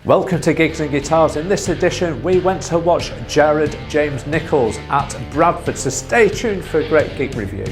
Welcome to Gigs and Guitars. In this edition we went to watch James Nichols at Bradford, so stay tuned for a great gig review.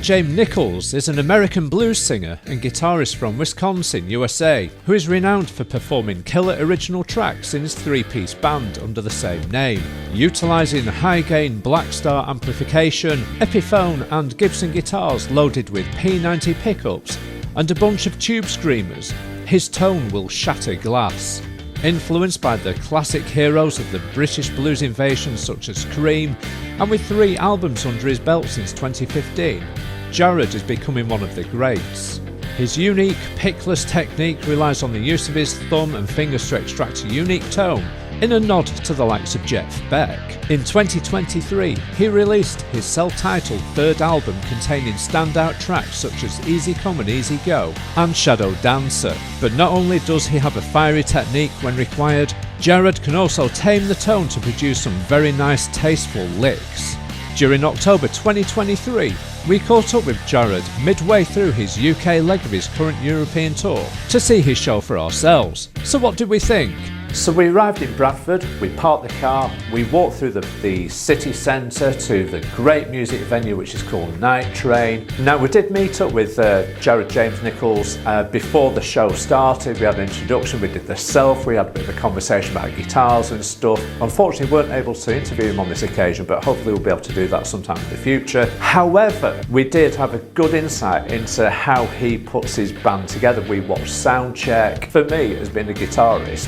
James Nichols is an American blues singer and guitarist from Wisconsin, USA, who is renowned for performing killer original tracks in his three-piece band under the same name. Utilising high-gain Blackstar amplification, Epiphone and Gibson guitars loaded with P90 pickups and a bunch of tube screamers, his tone will shatter glass. Influenced by the classic heroes of the British blues invasion such as Cream, and with 3 albums under his belt since 2015, Jared is becoming one of the greats. His unique pickless technique relies on the use of his thumb and fingers to extract a unique tone, in a nod to the likes of Jeff Beck. In 2023, he released his self-titled 3rd album containing standout tracks such as Easy Come and Easy Go and Shadow Dancer. But not only does he have a fiery technique when required, Jared can also tame the tone to produce some very nice tasteful licks. During October 2023, we caught up with Jared midway through his UK leg of his current European tour to see his show for ourselves. So what did we think? So we arrived in Bradford, we parked the car, we walked through the city centre to the great music venue which is called Nightrain. Now we did meet up with James Nichols before the show started. We had an introduction, we did the self, we had a bit of a conversation about guitars and stuff. Unfortunately we weren't able to interview him on this occasion, but hopefully we'll be able to do that sometime in the future. However, we did have a good insight into how he puts his band together. We watched soundcheck. For me, as being a guitarist,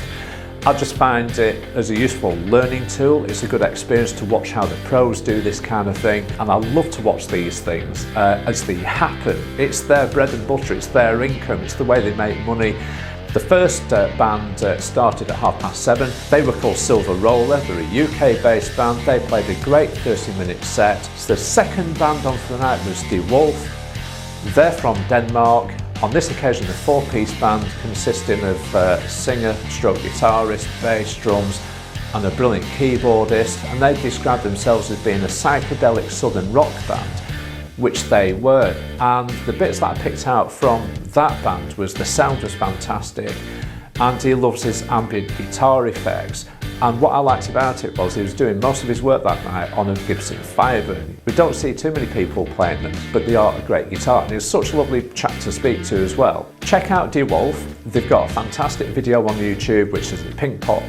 I just find it as a useful learning tool. It's a good experience to watch how the pros do this kind of thing, and I love to watch these things as they happen. It's their bread and butter, it's their income, it's the way they make money. The first band started at 7:30. They were called Silver Roller. They're a UK-based band. They played a great 30-minute set. So the second band on for the night was DeWolf. They're from Denmark. On this occasion, the 4-piece band consisting of singer, stroke guitarist, bass, drums and a brilliant keyboardist, and they described themselves as being a psychedelic southern rock band, which they were. And the bits that I picked out from that band was the sound was fantastic, and he loves his ambient guitar effects. And what I liked about it was he was doing most of his work that night on a Gibson Firebird. We don't see too many people playing them, but they are a great guitar, and he's such a lovely chap to speak to as well. Check out DeWolf. They've got a fantastic video on YouTube, which is the Pink Pop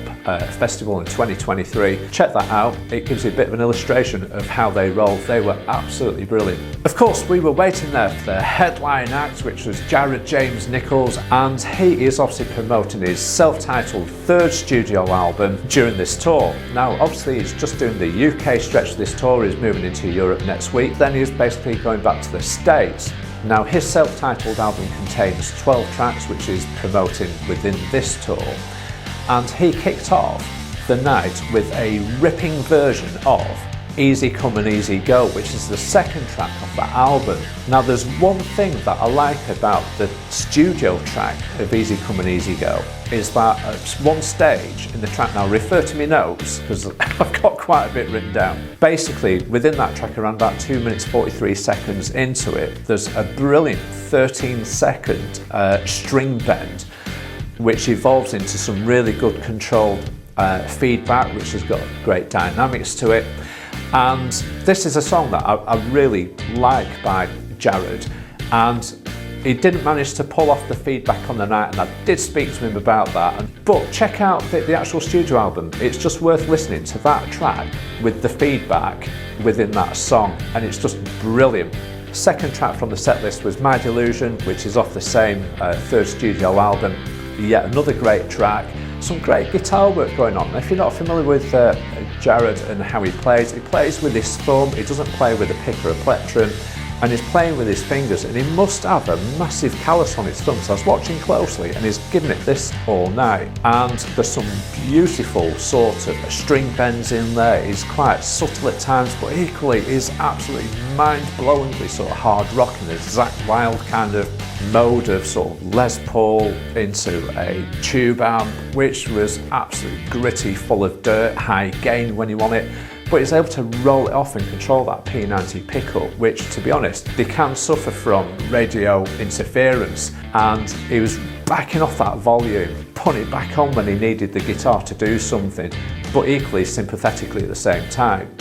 Festival in 2023. Check that out. It gives you a bit of an illustration of how they roll. They were absolutely brilliant. Of course, we were waiting there for the headline act, which was James Nichols, and he is obviously promoting his self-titled 3rd studio album during this tour. Now, obviously, he's just doing the UK stretch of this tour. He's moving into Europe next week. Then he's basically going back to the States. Now, his self-titled album contains 12 tracks, which he's promoting within this tour. And he kicked off the night with a ripping version of Easy Come and Easy Go, which is the second track off that album. Now there's one thing that I like about the studio track of Easy Come and Easy Go, is that at one stage in the track, now refer to my notes because I've got quite a bit written down. Basically within that track, around about 2 minutes 43 seconds into it, there's a brilliant 13-second string bend which evolves into some really good controlled feedback, which has got great dynamics to it. And this is a song that I really like by Jared, and he didn't manage to pull off the feedback on the night, and I did speak to him about that. But check out the actual studio album. It's just worth listening to that track with the feedback within that song, and it's just brilliant. Second track from the set list was My Delusion, which is off the same third studio album. Yet another great track. Some great guitar work going on. If you're not familiar with Jared and how he plays with his thumb, he doesn't play with a pick or a plectrum, and he's playing with his fingers, and he must have a massive callus on his thumb. So I was watching closely, and he's giving it this all night. And there's some beautiful sort of string bends in there. He's quite subtle at times, but equally is absolutely mind-blowingly sort of hard rock in a Zakk Wylde kind of mode of sort of Les Paul into a tube amp, which was absolutely gritty, full of dirt, high gain when you want it. But he's able to roll it off and control that P90 pickup, which, to be honest, they can suffer from radio interference, and he was backing off that volume, putting it back on when he needed the guitar to do something, but equally sympathetically at the same time.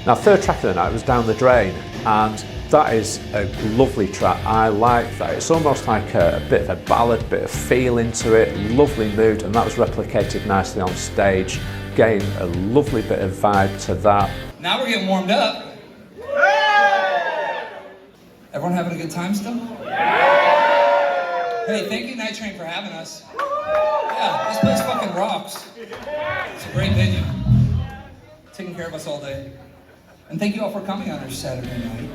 Now, third track of the night was Down the Drain, and that is a lovely track. I like that. It's almost like a bit of a ballad, bit of feel into it, lovely mood, and that was replicated nicely on stage. Again, a lovely bit of vibe to that. Now we're getting warmed up. Everyone having a good time still? Hey, thank you Nightrain for having us. Yeah, this place fucking rocks. It's a great venue. Taking care of us all day. And thank you all for coming on our Saturday night.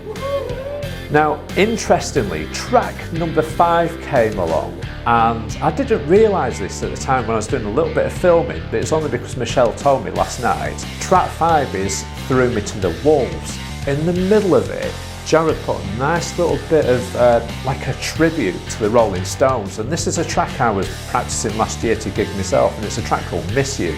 Now, interestingly, track number 5 came along, and I didn't realise this at the time when I was doing a little bit of filming, but it's only because Michelle told me last night. Track 5 is Threw Me to the Wolves. In the middle of it, Jared put a nice little bit of like a tribute to the Rolling Stones, and this is a track I was practicing last year to gig myself, and it's a track called Miss You.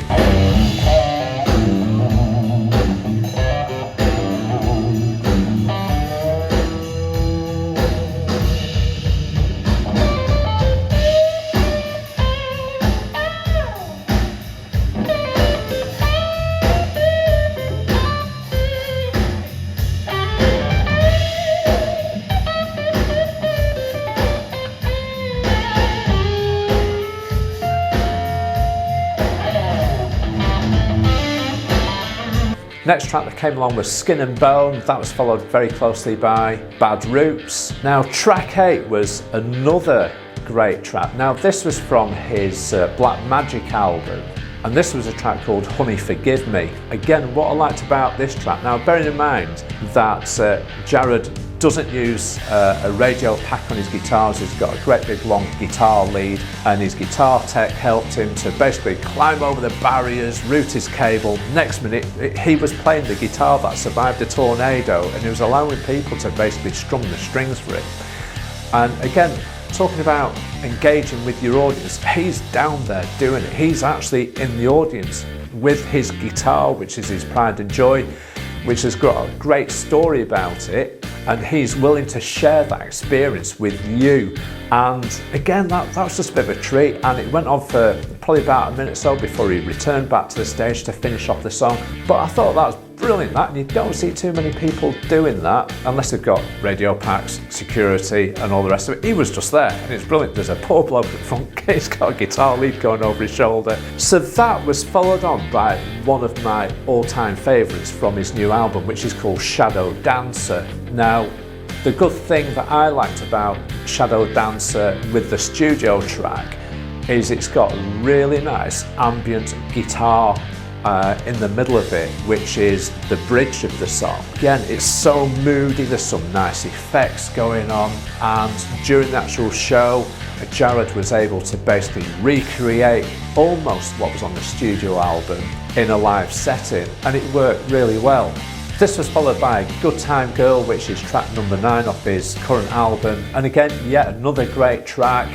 Next track that came along was Skin and Bone. That was followed very closely by Bad Roots. Now, track 8 was another great track. Now, this was from his Black Magic album, and this was a track called Honey Forgive Me. Again, what I liked about this track, now bearing in mind that Jared doesn't use a radio pack on his guitars. He's got a great big long guitar lead, and his guitar tech helped him to basically climb over the barriers, route his cable. Next minute, he was playing the guitar that survived a tornado, and he was allowing people to basically strum the strings for him. And again, talking about engaging with your audience, he's down there doing it. He's actually in the audience with his guitar, which is his pride and joy, which has got a great story about it. and he's willing to share that experience with you. And again, that was just a bit of a treat, and it went on for probably about a minute or so before he returned back to the stage to finish off the song. But I thought that was brilliant, that, and you don't see too many people doing that unless they've got radio packs, security and all the rest of it. He was just there, and it's brilliant. There's a poor bloke at the front, he's got a guitar lead going over his shoulder. So that was followed on by one of my all-time favourites from his new album, which is called Shadow Dancer. Now, the good thing that I liked about Shadow Dancer with the studio track is it's got really nice ambient guitar in the middle of it, which is the bridge of the song. Again, it's so moody, there's some nice effects going on, and during the actual show, Jared was able to basically recreate almost what was on the studio album in a live setting, and it worked really well. This was followed by Good Time Girl, which is track number 9 off his current album, and again, yet another great track.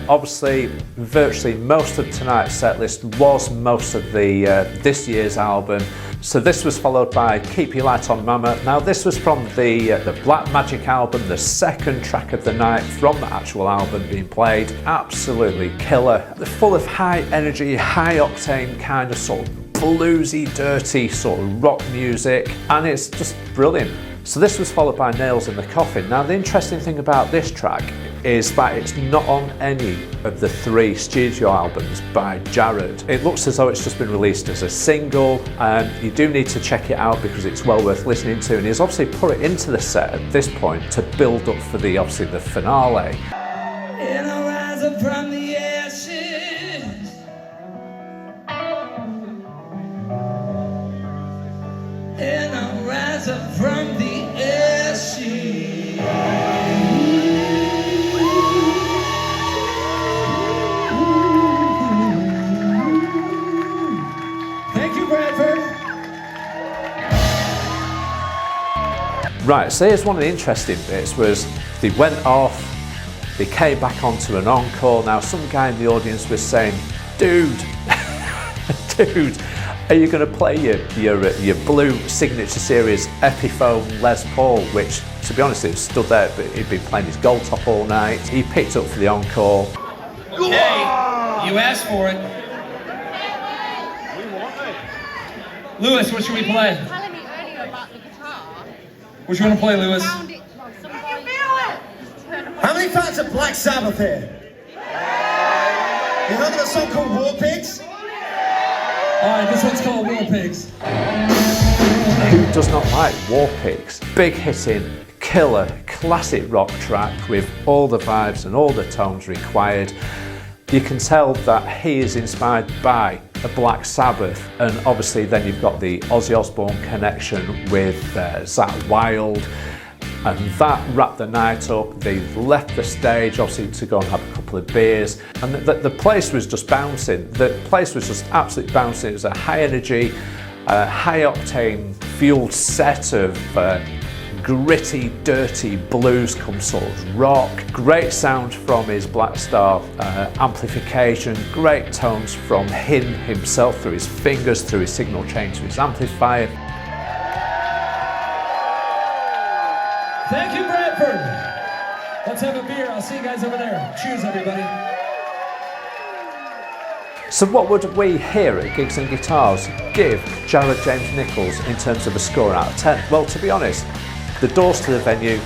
Obviously, virtually most of tonight's set list was most of the this year's album. So this was followed by Keep Your Light On Mama. Now this was from the Black Magic album, the second track of the night from the actual album being played. Absolutely killer. Full of high energy, high octane kind of sort of bluesy, dirty sort of rock music, and it's just brilliant. So this was followed by Nails in the Coffin. Now the interesting thing about this track is that it's not on any of the 3 studio albums by Jared. It looks as though it's just been released as a single, and you do need to check it out because it's well worth listening to, and he's obviously put it into the set at this point to build up for the finale. And I rise up from the ashes. And I rise up from the ashes. Thank you, Bradford. Right, so here's one of the interesting bits was they went off, they came back onto an encore. Now some guy in the audience was saying, dude, dude, are you going to play your blue signature series Epiphone Les Paul, which, to be honest, it stood there, but he'd been playing his gold top all night. He picked up for the encore. Hey, you asked for it. Lewis, what should we play? Telling me earlier about the guitar. What you want to play, Lewis? Found it. Well, somebody turn up. How many fans of Black Sabbath here? You heard of a song called War Pigs? Alright, this one's called War Pigs. Who does not like War Pigs? Big hitting, killer, classic rock track with all the vibes and all the tones required. You can tell that he is inspired by a Black Sabbath, and obviously then you've got the Ozzy Osbourne connection with Zakk Wylde, and that wrapped the night up. They left the stage obviously to go and have a couple of beers, and the place was just bouncing. The place was just absolutely bouncing. It was a high energy, high octane fueled set of gritty, dirty blues come sort of rock. Great sound from his Black Star amplification, great tones from him himself through his fingers, through his signal chain to his amplifier. Thank you, Bradford. Let's have a beer. I'll see you guys over there. Cheers, everybody. So what would we here at Gigs and Guitars give Jared James Nichols in terms of a score out of 10? Well, to be honest, the doors to the venue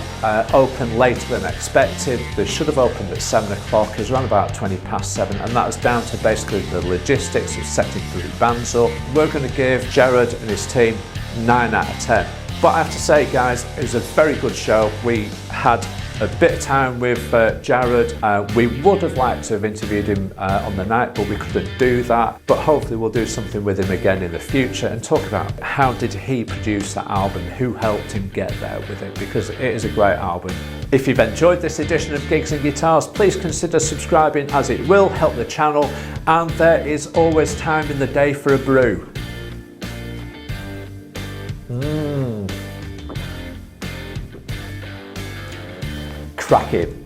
opened later than expected. They should have opened at 7 o'clock. It was around about 20 past 7, and that was down to basically the logistics of setting 3 bands up. We're going to give Jared and his team 9 out of 10. But I have to say, guys, it was a very good show. We had a bit of time with Jared. We would have liked to have interviewed him on the night, but we couldn't do that. But hopefully we'll do something with him again in the future and talk about how did he produce that album, who helped him get there with it, because it is a great album. If you've enjoyed this edition of Gigs and Guitars, please consider subscribing, as it will help the channel, and there is always time in the day for a brew. Cracking.